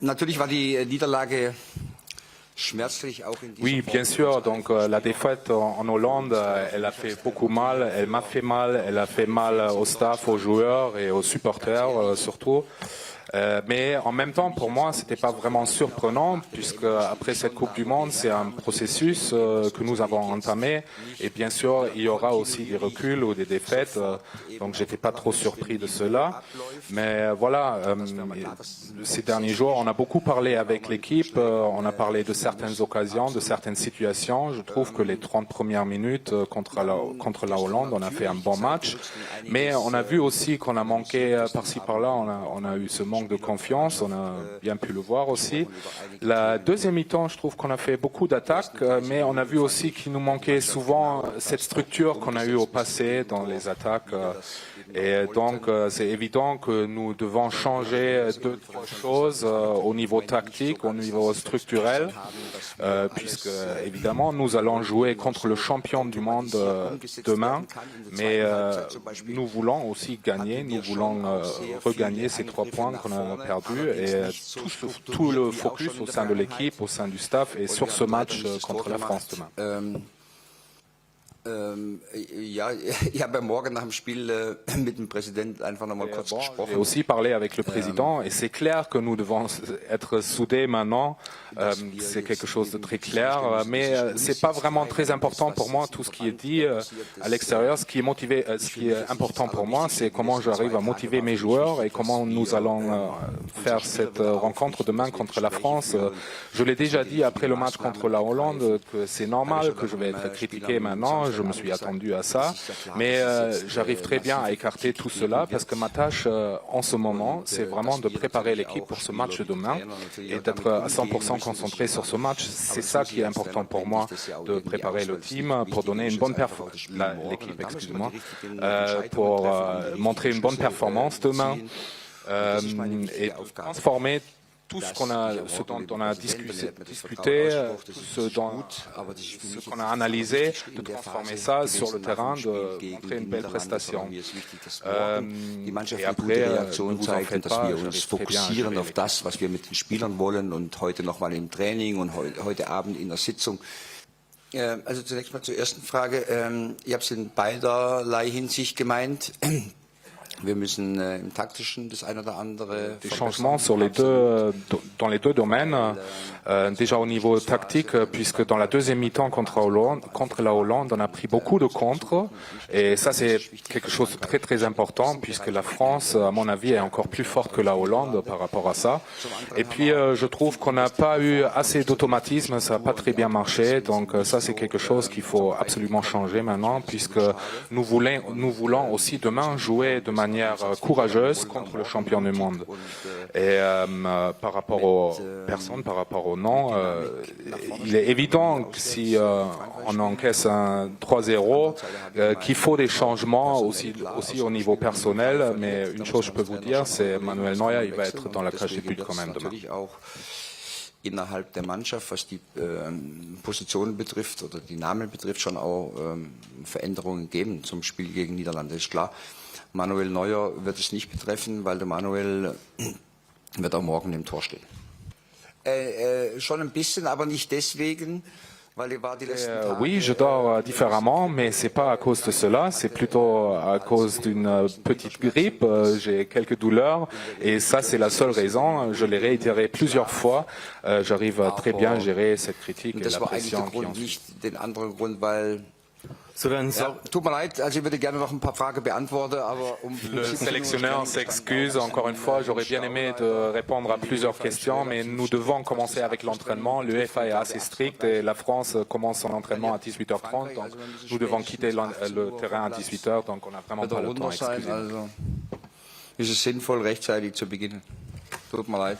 Natürlich war die Niederlage. Oui, bien sûr. Donc la défaite en Hollande, elle a fait beaucoup mal. Elle m'a fait mal. Elle a fait mal au staff, aux joueurs et aux supporters surtout. Mais en même temps, pour moi, c'était pas vraiment surprenant, puisque après cette Coupe du Monde, c'est un processus que nous avons entamé. Et bien sûr, il y aura aussi des reculs ou des défaites. Donc, j'étais pas trop surpris de cela. Mais voilà, ces derniers jours, on a beaucoup parlé avec l'équipe. On a parlé de certaines occasions, de certaines situations. Je trouve que les 30 premières minutes contre la Hollande, on a fait un bon match. Mais on a vu aussi qu'on a manqué par-ci par-là. On a eu ce manque de confiance, on a bien pu le voir aussi. La deuxième mi-temps, je trouve qu'on a fait beaucoup d'attaques, mais on a vu aussi qu'il nous manquait souvent cette structure qu'on a eue au passé dans les attaques. Et donc, c'est évident que nous devons changer deux, trois choses au niveau tactique, au niveau structurel, puisque évidemment, nous allons jouer contre le champion du monde demain, mais nous voulons aussi gagner, nous voulons regagner ces 3 points qu'on a perdus, et tout le focus au sein de l'équipe, au sein du staff, est sur ce match contre la France demain. Ich habe morgen nach dem Spiel mit dem Präsidenten einfach noch mal kurz gesprochen. J'ai aussi parlé avec le président et c'est clair que nous devons être soudés maintenant. C'est quelque chose de très clair, mais c'est pas vraiment très important pour moi tout ce qui est dit à l'extérieur. Ce qui est important pour moi, c'est comment j'arrive à motiver mes joueurs et comment nous allons faire cette rencontre demain contre la France. Je l'ai déjà dit après le match contre la Hollande que c'est normal que je vais être critiqué maintenant. Je me suis attendu à ça, mais j'arrive très bien à écarter tout cela parce que ma tâche en ce moment, c'est vraiment de préparer l'équipe pour ce match de demain et d'être à 100% concentré sur ce match. C'est ça qui est important pour moi, de préparer le team pour donner une bonne performance, l'équipe, excusez-moi, pour montrer une bonne performance demain et transformer tout ce dont on a discuté, tout ce qu'on a analysé, de transformer ça sur le terrain, de montrer une belle prestation. Et après, ne vous en faites pas, wir uns fokussieren auf das, was wir mit den Spielern wollen und heute nochmal im Training und heute Abend in der Sitzung. Also zunächst mal zur ersten Frage. Ich habe es in beiderlei Hinsicht gemeint. Wir müssen im Taktischen das ein oder andere des changements dans les deux domaines. Déjà au niveau tactique, puisque dans la deuxième mi-temps contre la Hollande, on a pris beaucoup de contres. Et ça, c'est quelque chose de très, très important, puisque la France, à mon avis, est encore plus forte que la Hollande par rapport à ça. Et puis, je trouve qu'on n'a pas eu assez d'automatisme, ça n'a pas très bien marché. Donc, ça, c'est quelque chose qu'il faut absolument changer maintenant, puisque nous voulons aussi demain jouer de manière courageuse contre le champion du monde. Et par rapport aux personnes, par rapport aux noms, il est évident que si on encaisse un 3-0, qu'il faut des changements aussi au niveau personnel. Mais une chose je peux vous dire, c'est Manuel Neuer, il va être dans la cage des buts quand même demain. Innerhalb der Mannschaft, was die Positionen betrifft oder die Namen betrifft, schon auch Veränderungen geben zum Spiel gegen Niederlande, ist klar. Manuel Neuer wird es nicht betreffen, weil der Manuel wird auch morgen im Tor stehen. Schon ein bisschen, aber nicht deswegen. Oui, je dors différemment, mais c'est pas à cause de cela, c'est plutôt à cause d'une petite grippe. J'ai quelques douleurs et ça, c'est la seule raison. Je l'ai réitéré plusieurs fois. J'arrive très bien à gérer cette critique et la pression qui en suit. Tut mir leid, also ich würde gerne noch ein paar Fragen beantworten, aber Le sélectionneur s'excuse. Encore une fois, j'aurais bien aimé de répondre à plusieurs questions, mais nous devons commencer avec l'entraînement. L'UEFA est assez strict et la France commence son entraînement à 18h30, donc nous devons quitter le terrain à 18h, donc on n'a vraiment pas le temps. Excusez-moi. Ist es sinnvoll, rechtzeitig zu beginnen? Tut mir leid.